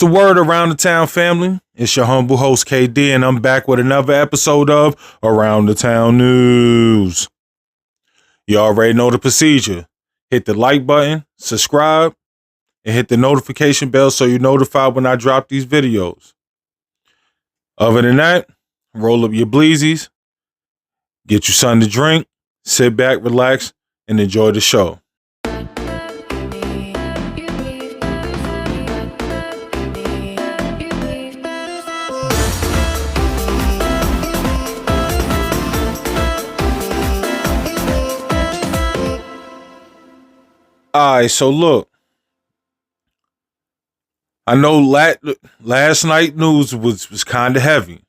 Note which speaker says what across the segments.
Speaker 1: the word around the town, family? It's your humble host, KD, and I'm back with another episode of Around the Town News. You already know the procedure. Hit the like button, subscribe, and hit the notification bell so you're notified when I drop these videos. Other than that, roll up your bleezies, get you something to drink, sit back, relax, and enjoy the show. Alright, so look, I know last night news was kind of heavy.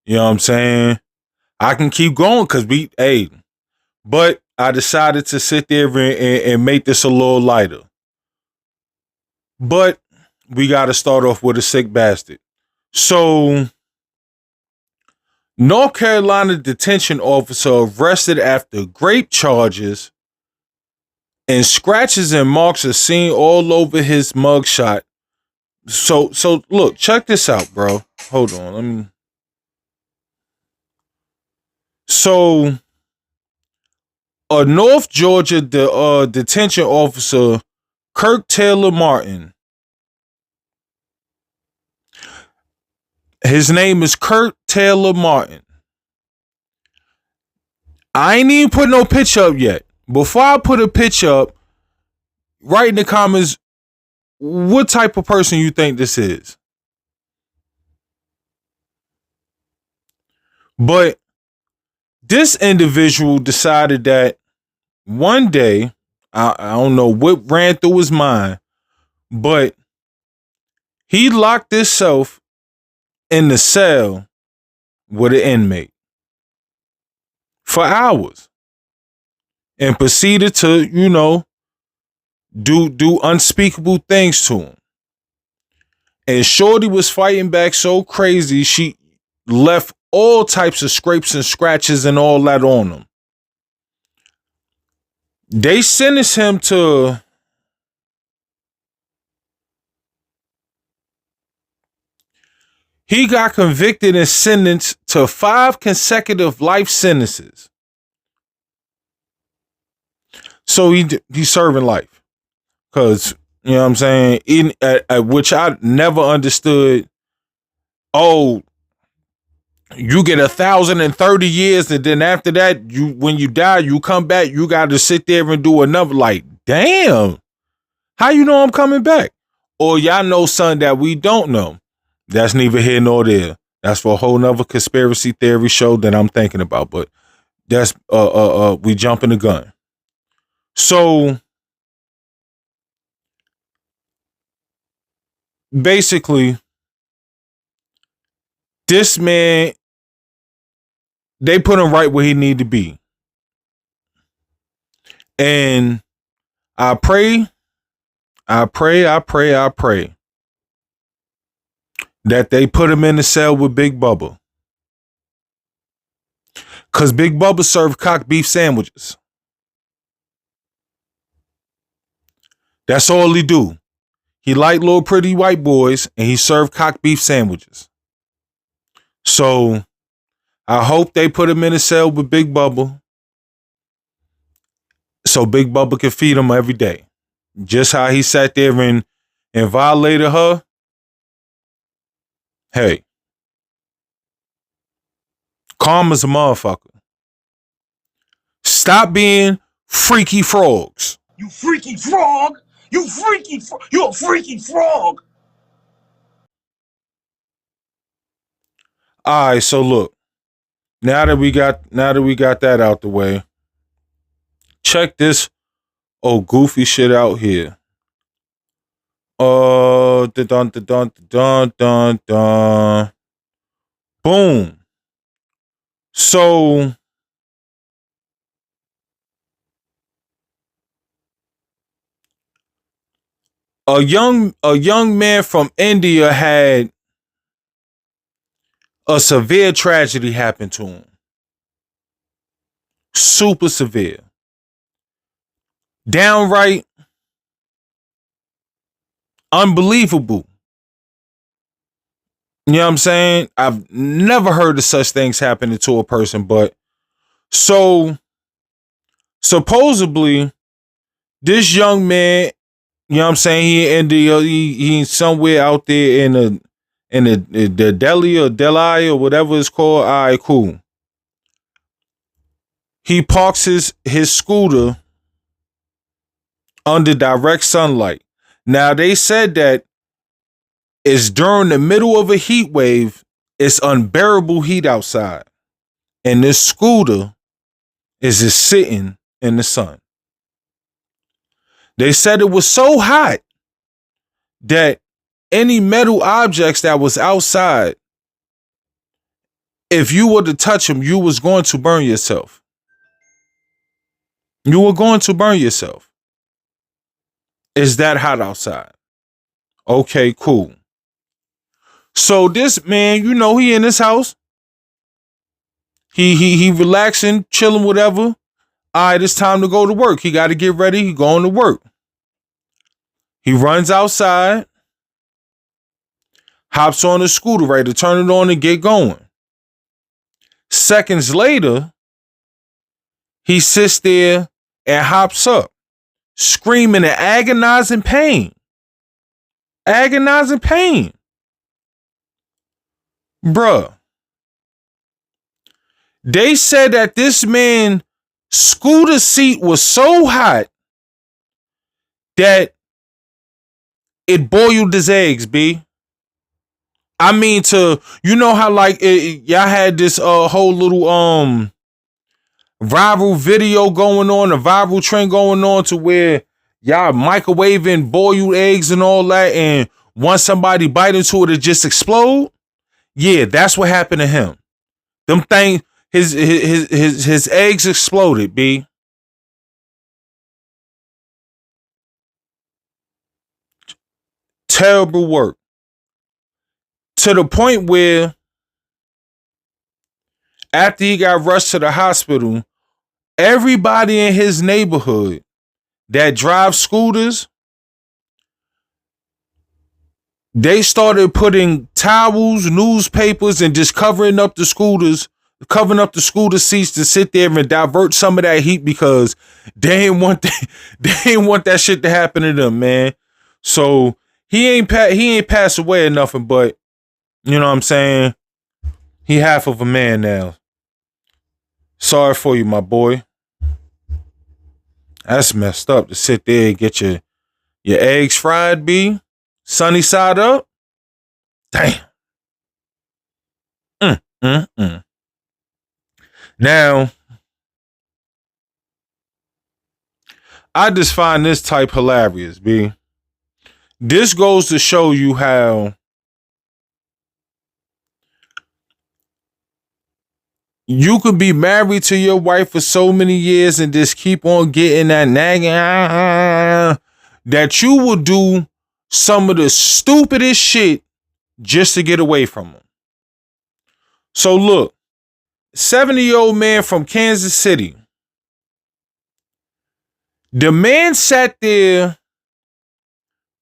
Speaker 1: You know what I'm saying? I can keep going because but I decided to sit there and make this a little lighter. But we got to start off with a sick bastard. So, North Carolina detention officer arrested after grape charges and scratches and marks are seen all over his mugshot. So look, check this out, bro. Hold on, So, a North Georgia detention officer, Kirk Taylor Martin. His name is Kirk Taylor Martin. I ain't even put no picture up yet. Before I put a picture up, write in the comments what type of person you think this is. But this individual decided that one day, I don't know what ran through his mind, but he locked himself in the cell with an inmate for hours and proceeded to, do unspeakable things to him. And Shorty was fighting back so crazy, she left all types of scrapes and scratches and all that on him. They sentenced him to he got convicted and sentenced to 5 consecutive life sentences. So he's serving life. Because, you know what I'm saying? Which I never understood. Oh, you get 1,030 years, and then after that, when you die, you come back, you got to sit there and do another. Like, damn. How you know I'm coming back? Or y'all know something that we don't know. That's neither here nor there. That's for a whole nother conspiracy theory show that I'm thinking about. But that's we jumping the gun. So basically, this man, they put him right where he need to be. And I pray that they put him in the cell with Big Bubba. Because Big Bubba served cock beef sandwiches. That's all he do. He liked little pretty white boys and he served cock beef sandwiches. So I hope they put him in a cell with Big Bubba so Big Bubba can feed him every day. Just how he sat there and violated her. Hey, calm as a motherfucker. Stop being freaky frogs.
Speaker 2: You freaky frog! You're a freaky frog!
Speaker 1: Alright, so look. Now that we got that out the way, check this old goofy shit out here. Dun. Boom. So a young man from India had a severe tragedy happen to him. Super severe. Downright unbelievable. You know what I'm saying? I've never heard of such things happening to a person, but so supposedly this young man, you know what I'm saying, he's somewhere out there in the Delhi or Delhi or whatever it's called. All right, cool. He parks his scooter under direct sunlight. Now they said that it's during the middle of a heat wave. It's unbearable heat outside, and this scooter is just sitting in the sun. They said it was so hot that any metal objects that was outside, if you were to touch them, you was going to burn yourself. You were going to burn yourself. It's that hot outside. Okay, cool. So this man, you know, he in his house. He relaxing, chilling, whatever. All right, it's time to go to work. He got to get ready. He going to work. He runs outside, hops on the scooter, ready to turn it on and get going. Seconds later, he sits there and hops up, screaming in agonizing pain. Agonizing pain. Bruh. They said that this man's scooter seat was so hot that it boiled his eggs, B. I mean, you know how like y'all had this whole little viral video going on, a viral trend going on to where y'all microwaving boiled eggs and all that, and once somebody bite into it, it just explode. Yeah, that's what happened to him. Them thing, his eggs exploded, B. Terrible work. To the point where after he got rushed to the hospital, everybody in his neighborhood that drives scooters, they started putting towels, newspapers, and just covering up the scooter seats to sit there and divert some of that heat because they ain't want that shit to happen to them, man. So he ain't passed away or nothing, but you know what I'm saying? He half of a man now. Sorry for you, my boy. That's messed up to sit there and get your eggs fried, B. Sunny side up. Damn. Now, I just find this type hilarious, B. This goes to show you how you could be married to your wife for so many years and just keep on getting that nagging that you will do some of the stupidest shit just to get away from them. So look, 70-year-old man from Kansas City. The man sat there,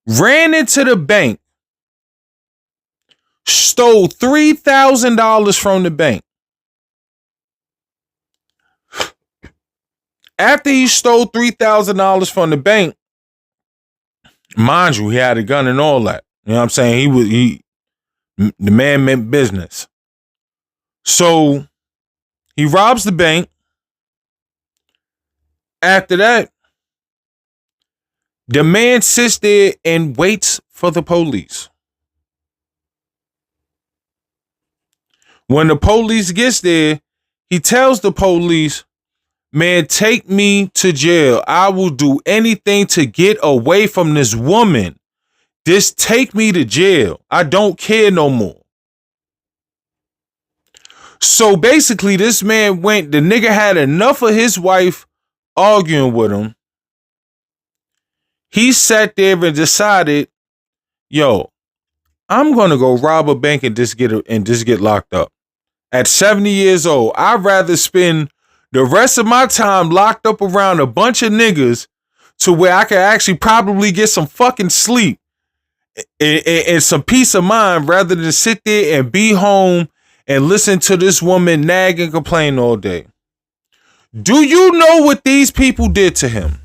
Speaker 1: ran into the bank, stole $3,000 from the bank. After he stole $3,000 from the bank, mind you, he had a gun and all that. You know what I'm saying? The man meant business. So he robs the bank. After that, the man sits there and waits for the police. When the police gets there, he tells the police, man, take me to jail. I will do anything to get away from this woman. Just take me to jail. I don't care no more. So basically, this man the nigga had enough of his wife arguing with him. He sat there and decided, yo, I'm gonna go rob a bank and just get locked up. At 70 years old, I'd rather spend the rest of my time locked up around a bunch of niggas to where I could actually probably get some fucking sleep and some peace of mind rather than sit there and be home and listen to this woman nag and complain all day. Do you know what these people did to him?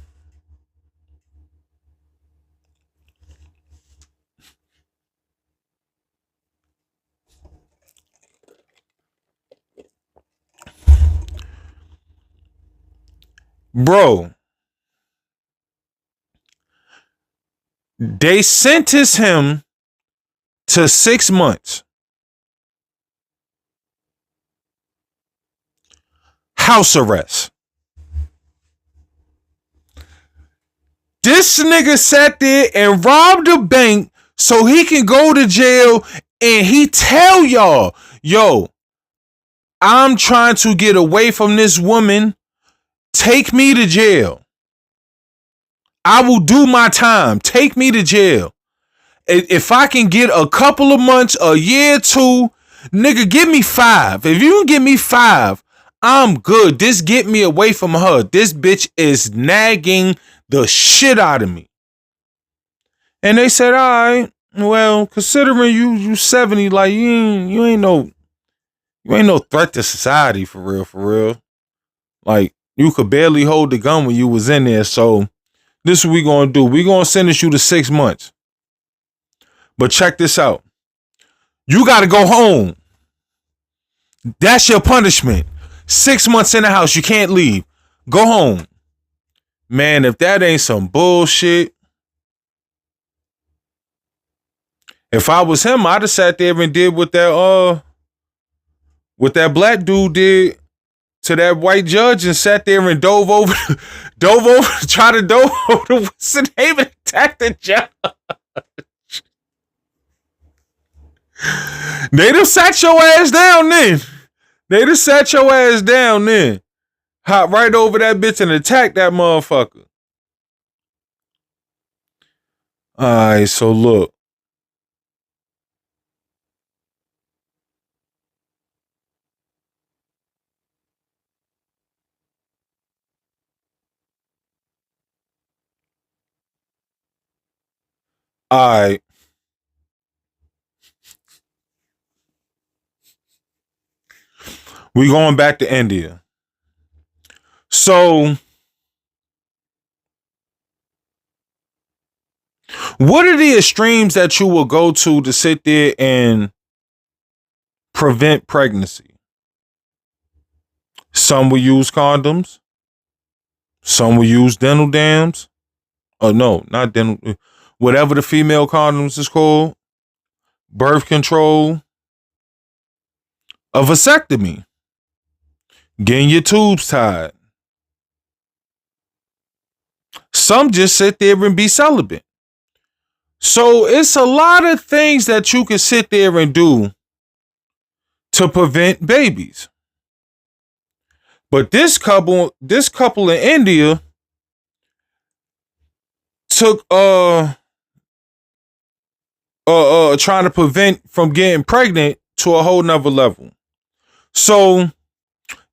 Speaker 1: Bro, they sentenced him to 6 months. House arrest. This nigga sat there and robbed a bank so he can go to jail, and he tell y'all, yo, I'm trying to get away from this woman. Take me to jail. I will do my time. Take me to jail. If I can get a couple of months, a year, 2, nigga, give me 5. If you can give me 5, I'm good. This get me away from her. This bitch is nagging the shit out of me. And they said, all right, well, considering you 70, like you ain't no threat to society for real. Like, you could barely hold the gun when you was in there. So this is what we gonna do. We gonna sentence you to 6 months. But check this out. You gotta go home. That's your punishment. 6 months in the house. You can't leave. Go home. Man, if that ain't some bullshit. If I was him, I'd have sat there and did what that black dude did to that white judge and sat there and dove over, tried to dove over what's the name and attack the judge. They done sat your ass down then. Hop right over that bitch and attack that motherfucker. Alright, so look. Alright. We going back to India. So, what are the extremes that you will go to sit there and prevent pregnancy? Some will use condoms. Some will use dental dams. Oh, no, not dental. Whatever the female condoms is called. Birth control. A vasectomy. Getting your tubes tied. Some just sit there and be celibate. So it's a lot of things that you can sit there and do to prevent babies. But this couple in India took trying to prevent from getting pregnant to a whole nother level. So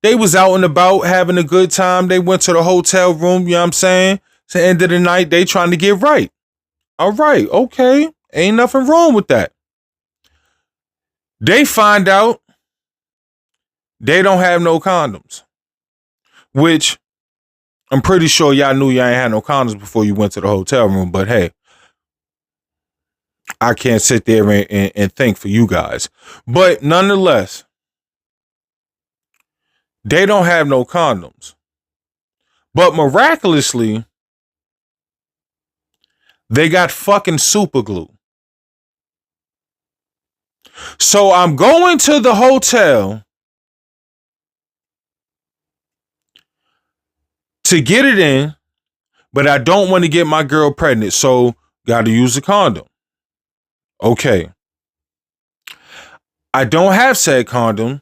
Speaker 1: they was out and about having a good time. They went to the hotel room, you know what I'm saying? It's the end of the night, they trying to get right. All right, okay. Ain't nothing wrong with that. They find out they don't have no condoms. Which I'm pretty sure y'all knew y'all ain't had no condoms before you went to the hotel room. But hey, I can't sit there and think for you guys. But nonetheless, they don't have no condoms. But miraculously, they got fucking super glue. So I'm going to the hotel to get it in, but I don't want to get my girl pregnant, so got to use a condom. Okay. I don't have said condom,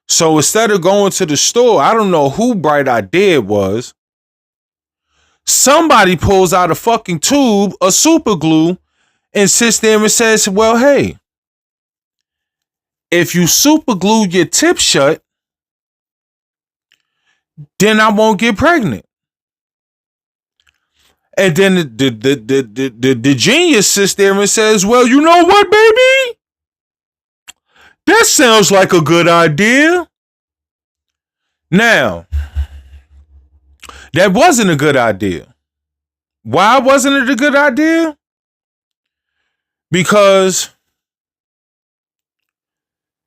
Speaker 1: so instead of going to the store, I don't know who bright idea it was, somebody pulls out a fucking tube of super glue and sits there and says, well, hey, if you super glue your tip shut, then I won't get pregnant. And then the genius sits there and says, well, you know what, baby? That sounds like a good idea. Now, that wasn't a good idea. Why wasn't it a good idea? Because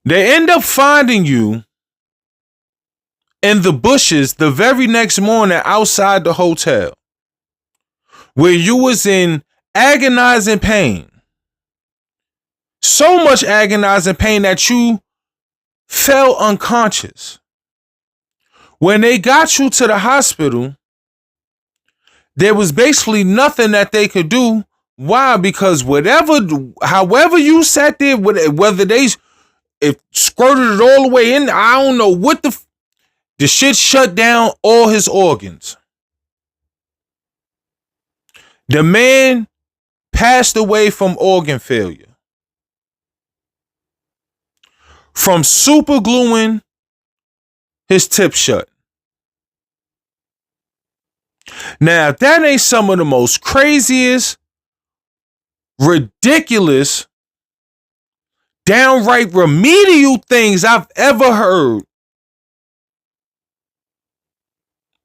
Speaker 1: they end up finding you in the bushes the very next morning outside the hotel, where you was in agonizing pain. So much agonizing pain that you fell unconscious. When they got you to the hospital, there was basically nothing that they could do. Why? Because however you sat there, whether they squirted it all the way in, I don't know what the shit shut down all his organs. The man passed away from organ failure. From super gluing his tip shut. Now, if that ain't some of the most craziest, ridiculous, downright remedial things I've ever heard,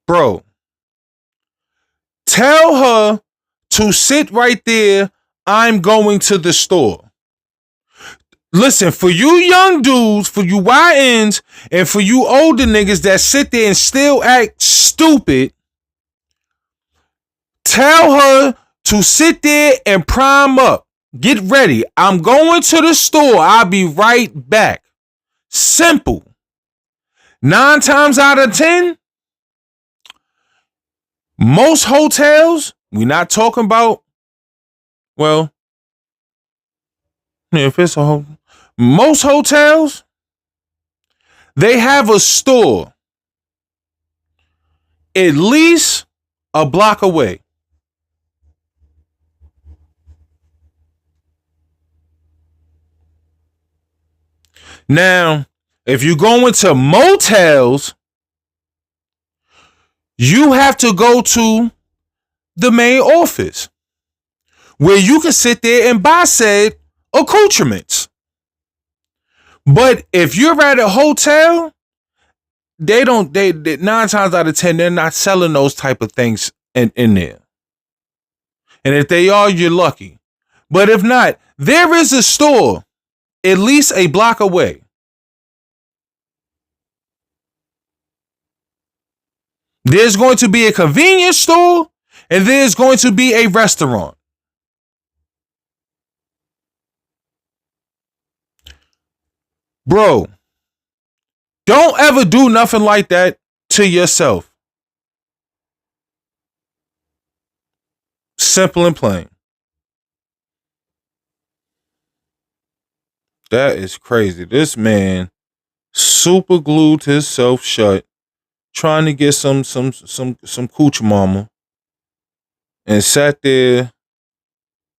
Speaker 1: bro, tell her to sit right there. I'm going to the store. Listen, for you young dudes, for you YNs, and for you older niggas that sit there and still act stupid, tell her to sit there and prime up. Get ready. I'm going to the store. I'll be right back. Simple. 9 times out of 10, most hotels, we're not talking about, well, if it's a hotel, most hotels, they have a store at least a block away. Now, if you go into motels, you have to go to the main office where you can sit there and buy said accoutrements. But if you're at a hotel, they 9 times out of 10, they're not selling those type of things in there. And if they are, you're lucky. But if not, there is a store at least a block away. There's going to be a convenience store and there's going to be a restaurant. Bro, don't ever do nothing like that to yourself. Simple and plain. That is crazy. This man super glued himself shut, trying to get some cooch mama, and sat there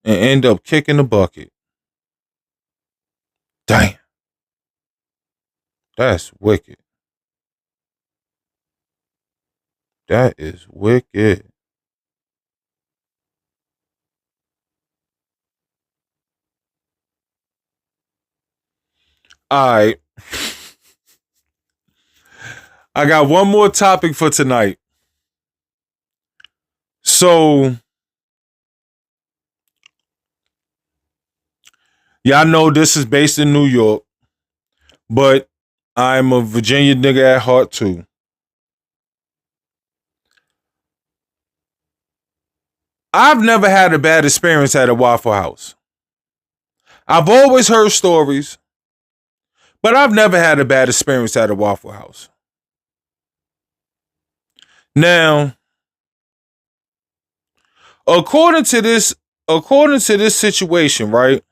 Speaker 1: and end up kicking the bucket. Damn. That's wicked. That is wicked. All right. I got one more topic for tonight. So, y'all know this is based in New York, but I'm a Virginia nigga at heart too. I've never had a bad experience at a Waffle House. I've always heard stories, but I've never had a bad experience at a Waffle House. Now, according to this situation, right?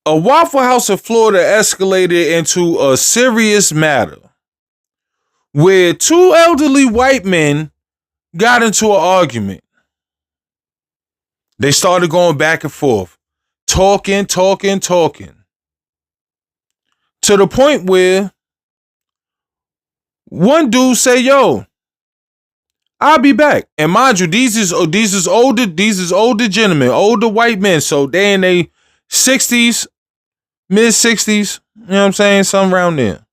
Speaker 1: A Waffle House in Florida escalated into a serious matter where 2 elderly white men got into an argument. They started going back and forth, talking, to the point where one dude say, yo, I'll be back. And mind you, these is older gentlemen, older white men. So they in their 60s, mid 60s. You know what I'm saying? Something around there.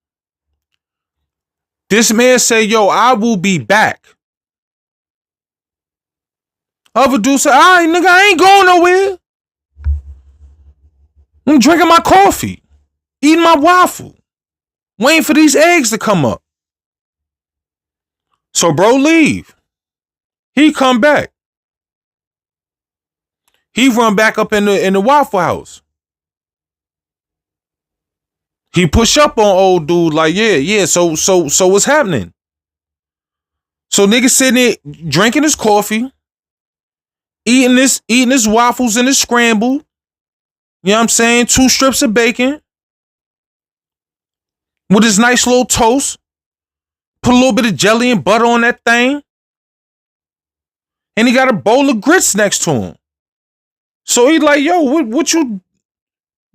Speaker 1: This man say, yo, I will be back. Other dude say, all right, nigga, I ain't going nowhere. I'm drinking my coffee, eating my waffle, waiting for these eggs to come up. So bro leave. He come back. He run back up in the Waffle House. He push up on old dude like, yeah. So what's happening? So nigga sitting there drinking his coffee, eating his waffles and his scramble. You know what I'm saying? 2 strips of bacon with his nice little toast. Put a little bit of jelly and butter on that thing. And he got a bowl of grits next to him. So he like, yo, what you,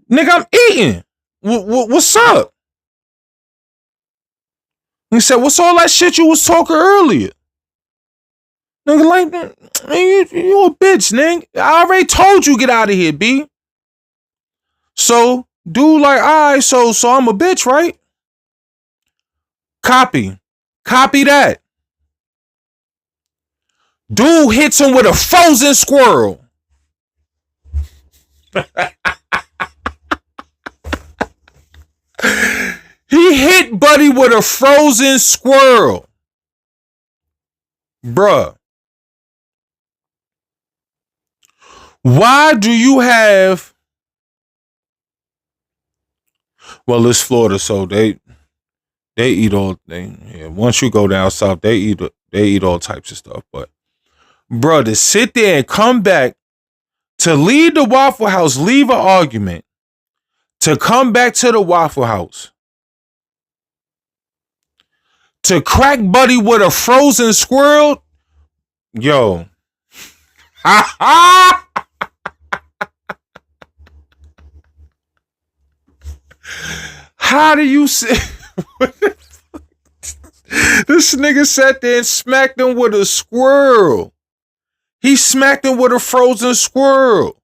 Speaker 1: nigga, I'm eating. What's up? He said, what's all that shit you was talking earlier? Nigga, like, you a bitch, nigga. I already told you get out of here, B. So, dude like, all right, so I'm a bitch, right? Copy that. Dude hits him with a frozen squirrel. He hit Buddy with a frozen squirrel. Bruh. Why do you have... Well, it's Florida, so they eat all... once you go down south, they eat all types of stuff. But, bruh, to sit there and come back, to leave the Waffle House, leave an argument, to come back to the Waffle House, to crack Buddy with a frozen squirrel, yo. How do you say... This nigga sat there and smacked him with a squirrel. He smacked him with a frozen squirrel.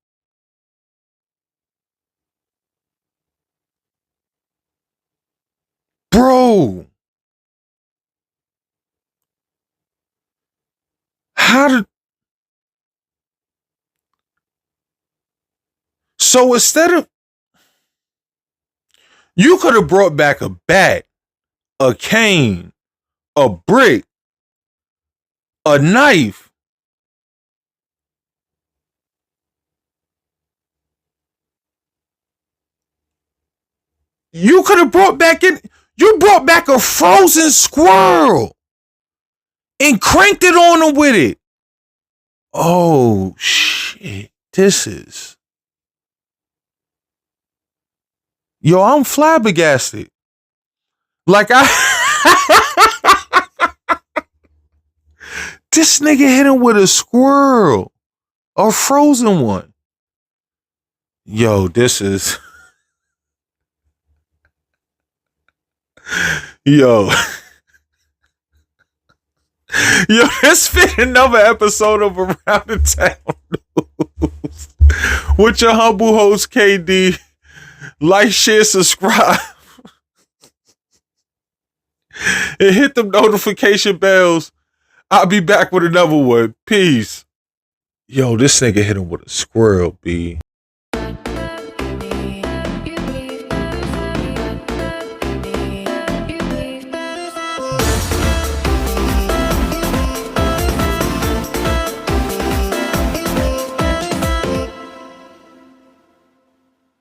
Speaker 1: Bro. How did... So instead of... You could have brought back a bat, a cane, a brick, a knife. You could have brought back in... You brought back a frozen squirrel and cranked it on him with it. Oh, shit. This is... Yo, I'm flabbergasted. Like this nigga hit him with a squirrel. A frozen one. Yo, this is... Yo. Yo, this fit another episode of Around the Town News. With your humble host, KD. Like, share, subscribe. And hit them notification bells. I'll be back with another one. Peace. Yo, this nigga hit him with a squirrel, B.